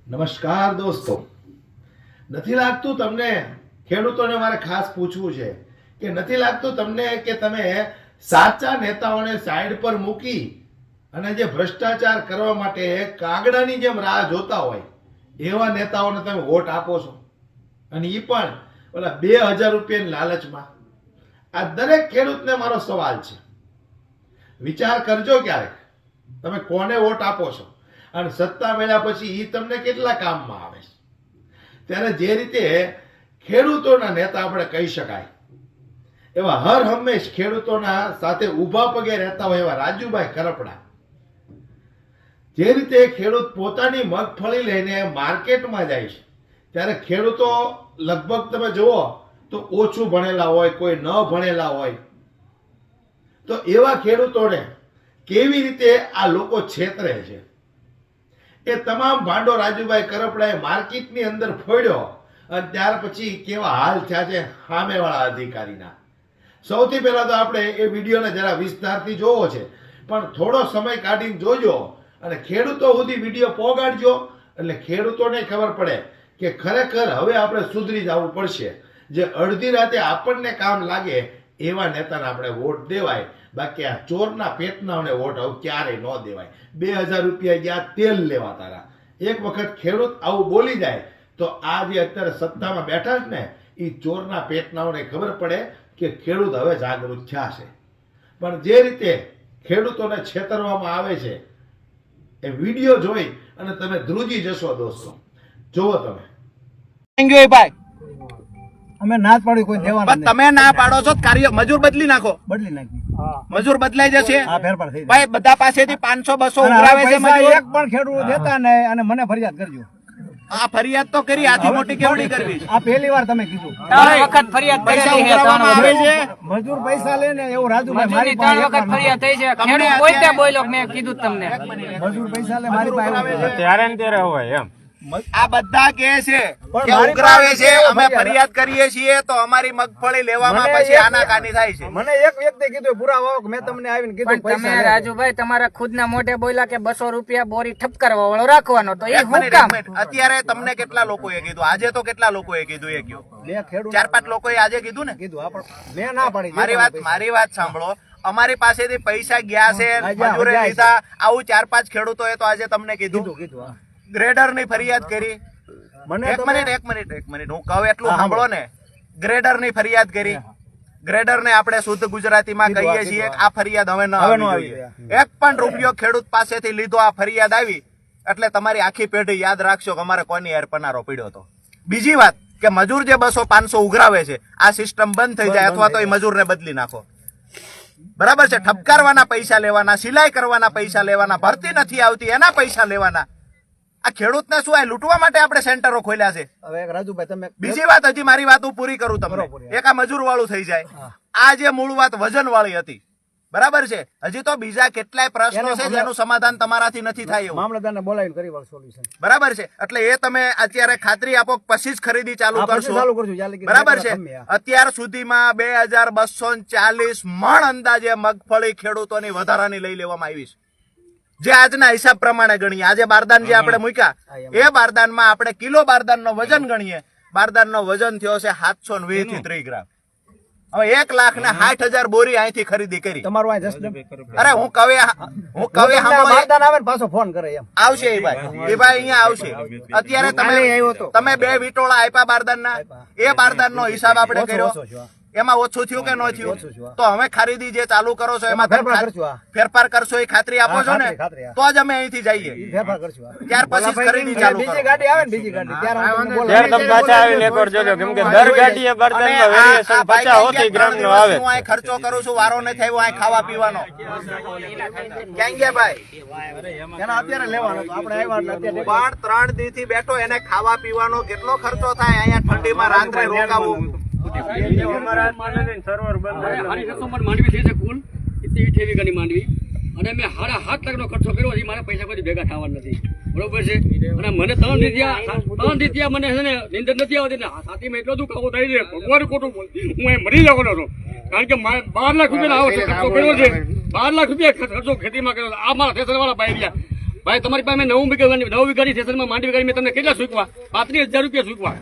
નમસ્કાર દોસ્તો, નથી લાગતું તમને ખેડૂતોને મારે ખાસ પૂછવું છે કે નથી લાગતું તમને કે તમે સાચા નેતાઓને સાઈડ પર મૂકી અને જે ભ્રષ્ટાચાર કરવા માટે કાગડાની જેમ રાહ જોતા હોય એવા નેતાઓને તમે વોટ આપો છો, અને એ પણ ઓલા 2000 રૂપિયાની લાલચમાં? આ દરેક ખેડૂતને મારો સવાલ છે. વિચાર કરજો ક્યારેક તમે કોને વોટ આપો છો અને સત્તા મળ્યા પછી એ તમને કેટલા કામમાં આવે છે. ત્યારે જે રીતે ખેડૂતોના નેતા આપણે કહી શકાય એવા હર હંમેશ ખેડૂતોના સાથે ઊભા પગે રહેતા હોય એવા રાજુભાઈ કરપડા, જે રીતે ખેડૂત પોતાની મગફળી લઈને માર્કેટમાં જાય છે ત્યારે ખેડૂતો લગભગ તમે જુઓ તો ઓછું ભણેલા હોય, કોઈ ન ભણેલા હોય, તો એવા ખેડૂતોને કેવી રીતે આ લોકો છેતરે છે એ તમામ ભાંડો રાજુભાઈ કરપડાએ માર્કેટની અંદર ફોડ્યો. અને ત્યાર પછી કેવા હાલ થયા છે સામેવાળા અધિકારીના. સૌથી પહેલા તો આપણે એ વિડીયોને જરા વિસ્તારથી જોવો છે, પણ થોડો સમય કાઢીને જોજો અને ખેડૂતો સુધી વિડીયો પહોંચાડજો, એટલે ખેડૂતોને ખબર પડે કે ખરેખર હવે આપણે સુધરી જવું પડશે. જે અડધી રાતે આપણને કામ લાગે એવા નેતાને આપણે વોટ દેવાય, બાકી આ ચોરના પેટનાઓને વોટ હવે ક્યારેય ન દેવાય. 2000 રૂપિયા ગયા તેલ લેવા તારા. એક વખત ખેડૂત આવું બોલી જાય તો આ જે અત્યારે સત્તામાં બેઠા છે ને એ ચોરના પેટનાઓને ખબર પડે કે ખેડૂત હવે જાગૃત થયા છે. પણ જે રીતે ખેડૂતોને છેતરવામાં આવે છે એ વિડીયો જોઈ અને તમે ધ્રુજી જશો દોસ્તો. જોવો તમે. ભાઈ અમે ના પાડી કોઈ દેવાના પણ તમે ના પાડો છો, કાર્ય મજૂર બદલી નાખો. બદલી નાખી. મજૂર બદલાઈ જશે. આ ફેરફાર થઈ ભાઈ બધા પાસેથી 500-200 અને ઉઘરાવે છે પૈસા મજૂર. એક પણ ખેડૂત દેતા નહીં અને મને ફરિયાદ કરજો. આ ફરિયાદ તો કરી, આથી મોટી કેવડી કરવી? આ પહેલી વાર તમે કીધું. 3 વખત ફરિયાદ પૈસા કરેલી છે. ઉઘરાવવામાં આવે છે. મજૂર પૈસા લે ને એવું રાજુભાઈ મારી મજૂરની 3 પાસે વખત ફરિયાદ થઈ છે. તમને ખેડૂત પોતે બોલ્યો કે મેં કીધું જ તમને. મજૂર પૈસા લે મારી પાસે આવ્યું છે. આ બધા કે છે પણ કે મારી ઉઘરાવે પાસે છે, અમે ફરિયાદ. ફરિયાદ કરીએ છીએ તો અમારી મગફળી લેવામાં મને પછી એક- આનાકાની થાય છે. મને એક વ્યક્તિ કીધું પુરાવો કે મેં તમને આવીને કીધું પણ પૈસા તમે લે. રાજુભાઈ તમારા ખુદના મોઢે બોલ્યા કે 200 રૂપિયા બોરી ઠપકારવા વાળો રાખવાનો, તો એ એક હું મિનિટ, કામ? એક મિનિટ. અત્યારે તમને કેટલા લોકોએ કીધું? આજે તો કેટલા લોકોએ કીધું એ કયો? બે ખેડૂત 4-5 લોકોએ આજે કીધું ને. કીધું આ પણ મેં ના પાડી. મારી વાત સાંભળો. અમારી પાસેથી પૈસા ગયા છે, હા, જા, મજૂરે જાય છે. લીધા. આવું 4-5 ખેડૂતોએ તો આજે તમને કીધું. કીધું હા. ગ્રેડર ની ફરિયાદ કરી. મને એક તમે- મિનિટ હું કહું એટલું સાંભળો ને. ગ્રેડર ની ફરિયાદ કરી. ગ્રેડર ને આપણે શુદ્ધ ગુજરાતીમાં કીધું, કહીએ હા, છીએ કીધું, કે આ ફરિયાદ હવે ન હવે ન આવવી આવી જોઈએ. જોઈએ. 1 પણ રૂપિયો ખેડૂત પાસેથી લીધો, આ ફરિયાદ આવી એટલે તમારી આખી પેઢી યાદ રાખશો કે અમારે કોની યાર પનારો પડ્યો હતો. બીજી વાત કે મજૂર જે 200-500 ઉઘરાવે છે, આ સિસ્ટમ બંધ થઈ જાય અથવા તો એ મજૂરને બદલી નાખો. બરાબર છે? ઠપકારવાના પૈસા લેવાના, સિલાઈ કરવાના પૈસા લેવાના, ભરતી નથી આવતી એના પૈસા લેવાના. આ ખેડૂતને શું આ લૂંટવા માટે આપણે સેન્ટરો ખોલ્યા છે? હવે રાજુભાઈ તમે બીજી વાત, હજી મારી વાત હું પૂરી કરું તમને. પૂરી. એક આ મજૂર વાળું થઈ જાય. આ જે મૂળ વાત વજન વાળી હતી, બરાબર છે? હજી તો બીજા કેટલાય પ્રશ્નો છે જેનું સમાધાન તમારાથી નથી થાય એવું. મામલતદારને બોલાવીને કરી વાર સોલ્યુશન. બરાબર છે? એટલે એ તમે અત્યારે ખાતરી આપો પછી જ ખરીદી ચાલુ હા, પછી કરશો. ચાલુ કરશું. જ્યાં લગી બરાબર છે? ગમે આ. અત્યાર સુધીમાં 2240 મણ અંદાજે મગફળી ખેડૂતોની વધારાની લઈ લેવામાં આવી છે. જે આજના હિસાબ પ્રમાણે ગણીએ, આજે બારદાન જે આપણે મૂક્યા એ બારદાનમાં આપણે કિલો બારદાનનો વજન ગણીએ, બારદાનનો વજન થયો છે 720 થી 30 ગ્રામ. હવે 1,60,000 બોરી અહીંથી ખરીદી કરી. તમારું આ જસ્ટ અરે હું કવે સાંભળો, બારદાન આવે ને પાછો ફોન કરે એમ. આવશે એ ભાઈ અહીંયા આવશે. અત્યારે તમે 2 વિટોળા આપ્યા બારદાનના, એ બારદાનનો હિસાબ આપણે કર્યો, ઓછો છો. એમાં ઓછું થયું કે ન થયું? તો હવે ખરીદી જે ચાલુ કરો છો એમાં ફેરફાર તમે કરશું. ફેરફાર કરશો એ ખાતરી આપો હા, છો ને? ખાતરી, હા. તો જ અમે અહીંથી જઈએ. ફેરફાર કરશું આ. ત્યાર પછી જ ખરીદી ચાલુ બીજી કરો. ગાડી આવે ને બીજી ગાડી ત્યારે હું તમને ત્યારે બોલાવીશ. તમે પાછા આવીને એકવાર જોજો, કેમ કે દર ગાડીએ અને બર્તનમાં આ વેરિએશન ભાઈ 50 ક્યાંક ગ્રામ નો 3 આવે. દિવસથી હું અહીં ખર્ચો કરું છું, વારો નથી આવ્યો અહીં ખાવા પીવાનો. ક્યાં ગયા ભાઈ? એના અત્યારે લેવાનો તો આપણે આવ્યા એટલે અત્યારે પણ 3 દી થી બેઠો, એને ખાવા પીવાનો કેટલો ખર્ચો થાય? અહીંયા ઠંડીમાં રાત્રે રોકાવું. સર્વર બંધ મારી કસ્ટમર માંડવી થઈ છે કુલ 28 વીઘાની માંડવી, અને મેં 7.5 લાખનો ખર્ચો કર્યો છે. મારા પૈસા કોઈ ભેગા થવા નથી, બરોબર છે? અને મને 3 દીત્યા મને છે ને નીંદર નથી આવતી ને છાતીમાં એટલો દુખાવો થાય છે, ભગવાન ખોટું બોલ, હું અહીં મરી જવાનો છું. કારણ કે 12 લાખ રૂપિયાનો આવો ખર્ચો કર્યો છે. 12 લાખ રૂપિયા ખર્ચો ખેતીમાં કર્યો છે. આ મારા થેસર વાળા ભાઈ રહ્યા ભાઈ તમારી પાસે મેં 9 વીઘાની સેશનમાં માંડવી કરી મેં તમને કેટલા સૂકવા 35,000 રૂપિયા સૂકવા.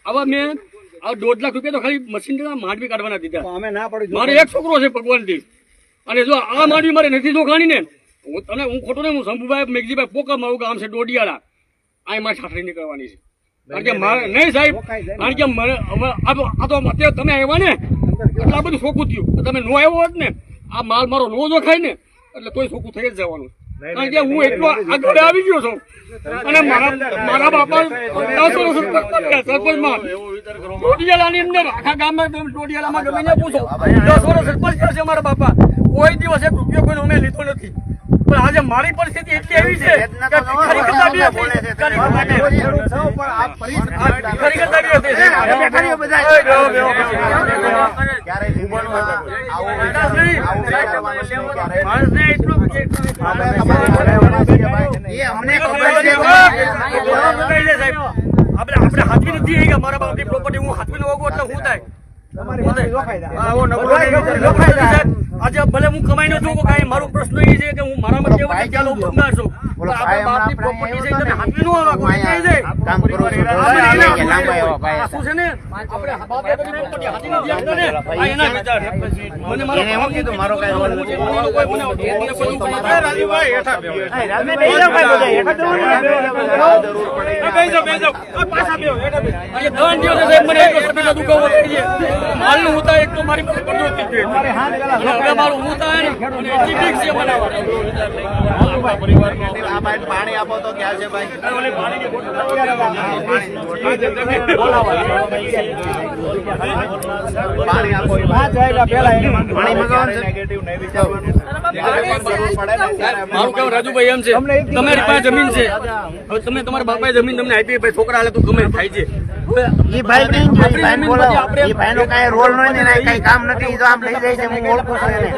હવે મેં આ 1.5 લાખ રૂપિયા તો ખાલી મશીન માંડવી કાઢવાના દીધા. અમે ના પાડું મારે એક છોકરો છે ભગવાનથી, અને જો આ માંડવી મારે નથી જોખાણી ને હું ખોટો ને હું શંભુભાઈ મેઘજીભાઈ પોકા મારું ગામ છે ડોડિયાળા, આ મારે ઠાઠરી નીકળવાની છે. કારણ કે મારે નહીં સાહેબ, કારણ કે મને આ તો અત્યારે તમે આવ્યા ને એટલે આ બધું સોખું થયું. તમે નો આવ્યો હોત ને આ માલ મારો નો જોખાય ને એટલે તોય સોખું થઈ જ જવાનું. કારણ કે હું એટલો આગળ આવી ગયો છું અને મારા બાપા 10 વર્ષ સરપંચમાં ડોડિયાળાની અંદર આખા ગામમાં ડોડિયાળામાં ગમે ને પૂછો 10 વર્ષ સરપંચ કરશે મારા બાપા, કોઈ દિવસ 1 રૂપિયો કોઈને અમે લીધો નથી. પણ આજે મારી પરિસ્થિતિ એટલી એવી છે કે ખરેખર દાબી હતી. આપણે હાથવી નથી કે મારા બાપની પ્રોપર્ટી હું હાથવી ન હોગું એટલે શું થાય? આજે ભલે હું કમાઈ ન છું કઈ, મારો પ્રશ્ન એ છે કે હું મારામાં કેવું છે ચાલો ભંગાર છું, આપણા બાપની પ્રોપર્ટી છે તમે હાથવી ન હોવા કોઈ શું છે ને આપણે બાપે બધી પ્રોપર્ટી હાથવી નથી આપતા ને આ એના વિચાર. મને મારો એમ કીધું મારો કઈ રોલ નથી. રાજુભાઈ હેઠા બેહો પાછા બેહો આજે 3 દિવસ સાહેબ મને એક સભ્યનો દુખાવો થઈ છે. માલનું હું એક તો મારી પાસે પડ્યો હતી હવે મારું હું થાય ને એટલી બીક છે બનાવવા પાણી આપો તો ક્યાં છે ભાઈ? પાણી આપો મારું કેવું રાજુભાઈ એમ છે, તમારી પાસે જમીન છે, હવે તમે તમારા બાપાએ જમીન તમને આપી, ભાઈ છોકરા હાલે તું ગમે થાય છે. ઈ ભાઈ કઈ ભાઈ કઈ રોલ નો ને કઈ કામ નથી, તો આમ લઈ જાય છે. હું ઓળખું છું એને,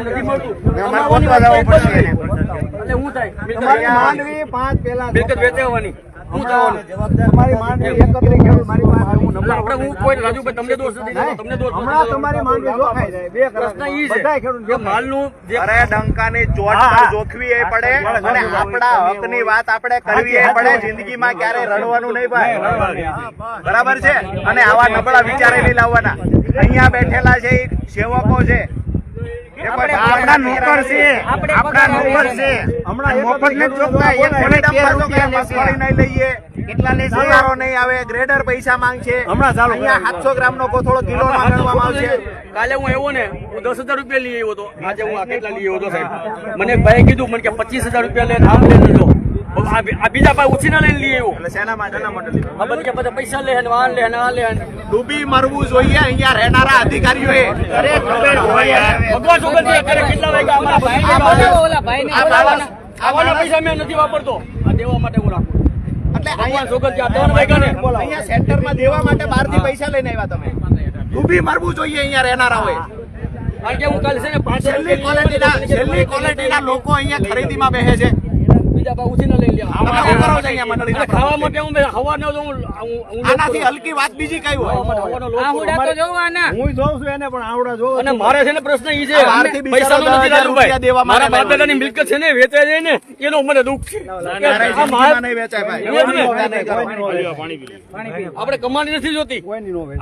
અમારે ગોતવા જવું પડશે એને. એટલે હું થાય તમારી માંડવી 5 પેલા મિલકત વેચાવવાની હું થવાનું. તમારી માંડવી એકત્રિત કરી મારી પાસે હું એટલે આપણે હું કોઈ રાજુભાઈ તમને દોષ નથી દેતો, તમને દોષ નથી હમણાં દેતો. તમારી માંડવી જોખાઈ જાય બે પ્રશ્ન ઈ છે બધાય ખેડૂત કે માલનું જે અરે ડંકાની ચોટ પર જોખવી એ પડે અને આપણા હકની વાત આપણે કરવી એ પડે. જિંદગીમાં ક્યારેય રડવાનું નહીં ભાઈ, બરાબર છે? અને આવા નબળા વિચારે નહીં લાવવાના. અહીંયા બેઠેલા છે એ સેવકો છે, આપણા નોકર છે, આપણા નોકર છે. હમણાં મફત ને ચોખ્ખા એક મગફળી નહીં લઈએ, કેટલા ને સલારો નહીં આવે, ગ્રેડર પૈસા માંગશે. હમણાં ચાલો અહીંયા 700 ગ્રામનો કોથળો કિલો માં ગણવામાં આવશે. કાલે હું આવ્યો ને હું 10,000 રૂપિયા લઈ આવ્યો હતો, આજે હું આ કેટલા લઈ આવ્યો હતો સાહેબ? મને એક ભાઈએ કીધું મને કે 25,000 રૂપિયા લે આમ લઈ લેજો. આ બીજા ભાઈ ઉછીના લઈને લઈ આવ્યો. એટલે શેના માટે ખબર કે બધા પૈસા લે ને આ લે ને આ લે ને ડૂબી મરવું જોઈએ અહીંયા રહેનારા અધિકારીઓએ. ભગવાન છોકર છે અત્યારે કેટલા વાગ્યા અમારા ભાઈ આવાના પૈસા મેં નથી વાપરતો, આ દેવા માટે હું રાખું. એટલે ભગવાન છોકર છે આ 3 વાગ્યા ને અહીંયા સેન્ટરમાં દેવા માટે બહારથી પૈસા લઈને આવ્યા તમે. ડૂબી મરવું જોઈએ અહીંયા રહેનારાઓએ. કારણ કે હું કાલે છે ને 500 છેલ્લી ક્વોલિટીના લોકો અહીંયા ખરીદીમાં બેસે છે. બીજા ભાઈ ઉછીના લઈ લે. તમે શું કરો છો અહીંયા મંડળીના? ખાવા માટે હું હવાનો હું આનાથી હલકી વાત બીજી કઈ હોય? આવડા તો જોવાના. હું જોઉં છું એને પણ આવડા જોઉં અને મારે છે ને પ્રશ્ન ઈ છે બહારથી પૈસા બિચારો નથી 10,000 રૂપિયા દેવા મારા માટે બાપ દાદાની મિલકત છે ને વેચાઈ જાય ને એનો મને દુઃખ છે. ક્યારેય આ માલ જિંદગીમાં નહીં વેચાય ભાઈ. આપણે કમાણી નથી જોતી,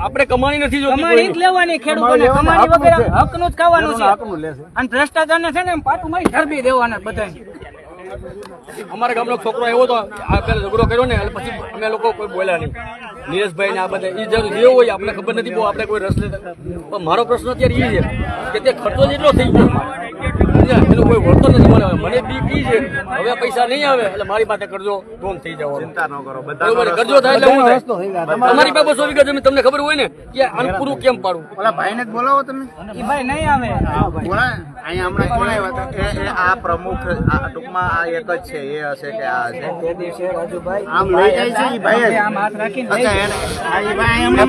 આપણે કમાણી નથી જોતી. કમાણી જ લેવાની ખેડૂતોને, કમાણી વગર હકનું જ ખાવાનું છે. અને ભ્રષ્ટાચારને છે ને પાટું મારી ઝડપી દેવાના બધાને. અમારા ગામનો છોકરો એવો તો આ પેલા ઝઘડો કર્યો ને એટલે પછી અમે લોકો કોઈ બોલ્યા નહીં. નીરજભાઈ ને આ બધા એ જરૂર જે હોય આપણે ખબર નથી બહુ, આપણે કોઈ રસ નથી. પણ મારો પ્રશ્ન અત્યારે એ છે કે તે ખર્ચો જ એટલો થઈ ગયો, એનું કોઈ વળતર નથી મળે. મને બીક ઈ છે હવે પૈસા નહીં આવે એટલે મારી પાસે કરજો ડોન થઈ જવાનો. ચિંતા ન કરો, બરોબર, કરજો થાય એટલે હું થાય. તમારી પાસે 200 વીઘા જમીન તમને ખબર હોય ને કે આનું પૂરું કેમ પાડવું? ઓલા ભાઈને જ બોલાવો તમે. ઈ ભાઈ નહીં આવે. બોલા અહીંયા હમણાં બોલાવ્યા હતા. એ આ પ્રમુખ આ ટૂંકમાં આ એક જ છે, એ હશે કે આ હશે? આમ લઈ જાય છે એ ભાઈ જ. આમ હાથ રાખીને લઈ અચ્છા, એ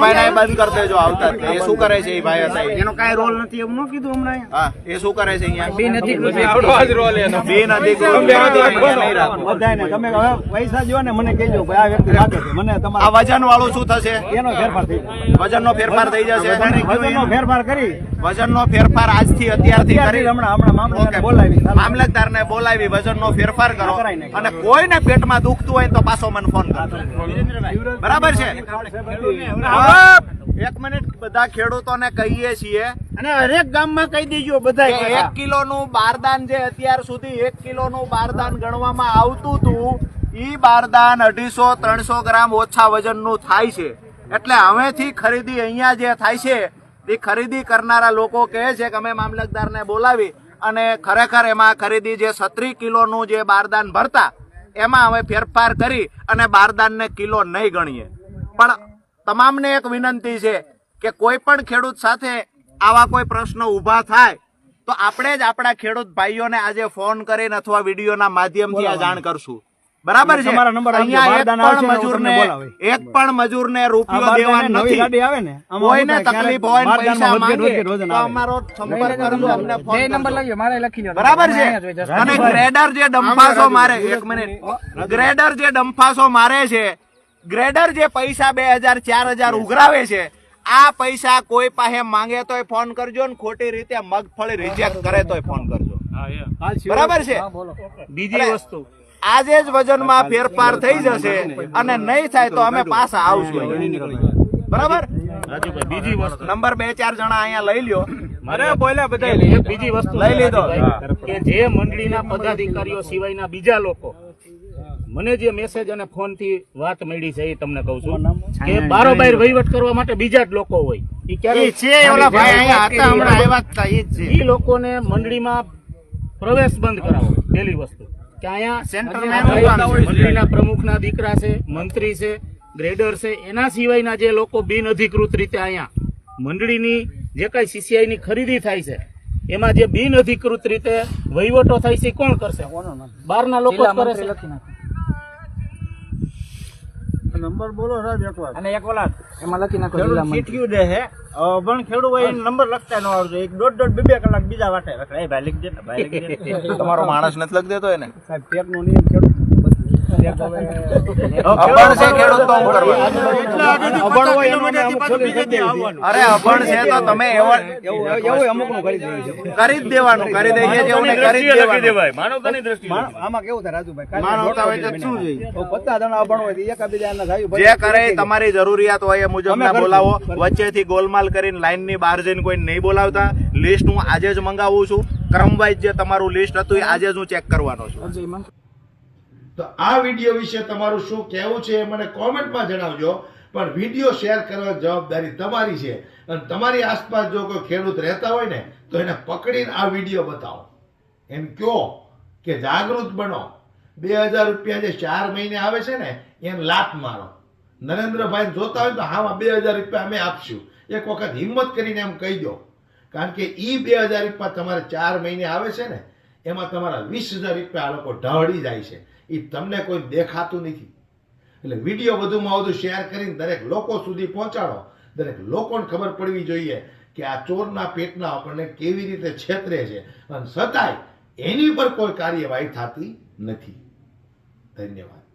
ભાઈને બંધ કરી દેજો આવતા જ. એ શું કરે છે એ ભાઈ હતા? એનો કાંઈ રોલ નથી એમ ન કીધું હમણાં. હા, એ શું કરે છે અહીંયા? બિનઅધિકૃત આવડો આજ રોલ એનો. બિનઅધિકૃત નહીં રાખવું. બધાયને તમે હવે પૈસા જો ને મને કહેજો ભાઈ આ વ્યક્તિ રાખે છે મને આ તમારા વજન વાળું શું થશે? એનો ફેરફાર થઈ જાય. વજનનો ફેરફાર થઈ જશે. વજનનો ફેરફાર કરી વજનનો ફેરફાર આજથી અત્યારથી કરી હમણાં મામલતદારને ઓકે. બોલાવી મામલતદારને બોલાવી વજનનો ફેરફાર કરો અને કોઈને પેટમાં દુખતું હોય તો પાછો મને ફોન કરો. બરાબર છે? એક મિનિટ, બધા ખેડૂતોને કહીએ છીએ અને હરેક ગામમાં કહી દેજો બધા કે 1 કિલોનું બારદાન જે અત્યાર સુધી 1 કિલોનું બારદાન ગણવામાં આવતું હતું, ઈ બારદાન 250-300 ગ્રામ ઓછા વજનનું થાય છે. એટલે હવેથી ખરીદી અહીંયા જે થાય છે એ ખરીદી કરનારા લોકો કહે છે કે અમે મામલતદારને બોલાવી અને ખરેખર એમાં ખરીદી જે 36 કિલોનું જે બારદાન ભરતા એમાં હવે ફેરફાર કરી અને બારદાનને કિલો નહીં ગણીએ. પણ તમામને એક વિનંતી છે કે કોઈ પણ ખેડૂત સાથે આવા કોઈ પ્રશ્નો ઊભા થાય તો આપણે જ આપણા ખેડૂત ભાઈઓને આજે ફોન કરીને અથવા વિડીયોના માધ્યમથી આ જાણ કરશું. બરાબર છે? તમારા નંબર આપજો. અહીંયા બારદાન એક પણ મજૂરને રૂપિયો આ દેવાનો નવી નથી. ગાડી આવે ને આમાં કોઈને શું થાય, તકલીફ ક્યારેક હોય ને પૈસા બારદાનમાં માંગે વજન તો આવે. અમારો સંપર્ક કરજો, અમને ફોન બે નંબર કરજો. લખજો, મારે લખી લો. બરાબર છે? અહીંયા જ હોય, just. અને ગ્રેડર જે ડંફાસો મારે, એક મિનિટ, ગ્રેડર જે ડંફાસો મારે છે, ગ્રેડર જે પૈસા 2000-4000 ઉઘરાવે છે, આ પૈસા કોઈ પાસે માંગે તોય ફોન કરજો ને ખોટી રીતે મગફળી રિજેક્ટ કરે તોય ફોન કરજો. બરાબર છે? બીજી વસ્તુ, આજે જ વજનમાં ફેરફાર થઈ જશે અને નહીં થાય તો અમે પાછા આવશું. બરાબર? બીજી વસ્તુ, નંબર 2-4 જણા અહીંયા લઈ લ્યો. અરે બોલ્યા બધા બીજી વસ્તુ લઈ લીધો. કે જે મંડળીના પદાધિકારીઓ સિવાયના બીજા લોકો, મને જે મેસેજ અને ફોન થી વાત મળી છે એ તમને કહું છું કે બારોબાર વહીવટ કરવા માટે બીજા જ લોકો હોય. ઈ ક્યારે ઈ લોકોને મંડળીમાં પ્રવેશ બંધ કરાવો. પહેલી વસ્તુ કે અહીંયા સેન્ટરમેન મંડળીના પ્રમુખના દીકરા છે, મંત્રી છે, ગ્રેડર છે, એના સિવાયના જે લોકો બિનઅધિકૃત રીતે અહીંયા મંડળીની જે કઈ સીસીઆઈ ની ખરીદી થાય છે એમાં જે બિનઅધિકૃત રીતે વહીવટો થાય છે એ કોણ કરશે? બહારના લોકો જ કરે છે. લખી નાખો. નંબર બોલો સાહેબ એકવાર. અને એક ઓલા એમાં લખી નાખો ખેડૂત જિલ્લા મંત્રી. ચીઠિયું દે હે પણ ખેડૂત હોય એને નંબર લખતા ન આવડતો, 1.5-2 કલાક બીજા વાટે રખડે. એ ભાઈ લીખ દે, ભાઈ લીખ દે. તમારો માણસ નથી લખ દેતો એને? સાહેબ ટેકનો નિયમ ખેડૂત અભણ છે ખેડૂત તો હું કરવા? અભણ હોય એનો અમુક પોલીસ કરી દેવી. અરે અભણ છે તો તમે એવું અમુકનું કરી દેવું છે. કરી જ દેવાનું, કરી દઈએ જેવું ને કરી જ દેવાનું. માનવતાની દ્રષ્ટિએ આમાં કેવું થાય રાજુભાઈ, માનવતા હોય તો શું જોઈએ? 50 જણા અભણ હોય તો એકાબીજાના થાય. જે કરે એ તમારી જરૂરિયાત હોય એ મુજબ ના બોલાવો. વચ્ચેથી ગોલમાલ કરીને લાઈનની બહાર જઈને કોઈ નહીં બોલાવતા. લિસ્ટ હું આજે જ મંગાવું છું. ક્રમવાઇઝ જે તમારું લિસ્ટ હતું એ આજે જ હું ચેક કરવાનો છું. તો આ વિડીયો વિશે તમારું શું કહેવું છે એ મને કોમેન્ટમાં જણાવજો. પણ વિડીયો શેર કરવાની જવાબદારી તમારી છે. અને તમારી આસપાસ જો કોઈ ખેડૂત રહેતા હોય ને તો એને પકડીને આ વિડીયો બતાવો. એમ કહો કે જાગૃત બનો. 2000 રૂપિયા જે 4 મહિને આવે છે ને એને લાત મારો. નરેન્દ્રભાઈ જોતા હોય તો હા 2000 રૂપિયા અમે આપશું. એક વખત હિંમત કરીને એમ કહી દો. કારણ કે ઈ 2000 રૂપિયા તમારે 4 મહિને આવે છે ને એમાં તમારા 20000 રૂપિયા આ લોકો ઢળી જાય છે. એ તમને કોઈ દેખાતું નથી. એટલે વિડીયો વધુમાં વધુ શેર કરીને દરેક લોકો સુધી પહોંચાડો. દરેક લોકોને ખબર પડવી જોઈએ કે આ ચોરના પેટના આપણને કેવી રીતે છેતરે છે અને છતાંય એની પર કોઈ કાર્યવાહી થતી નથી. ધન્યવાદ.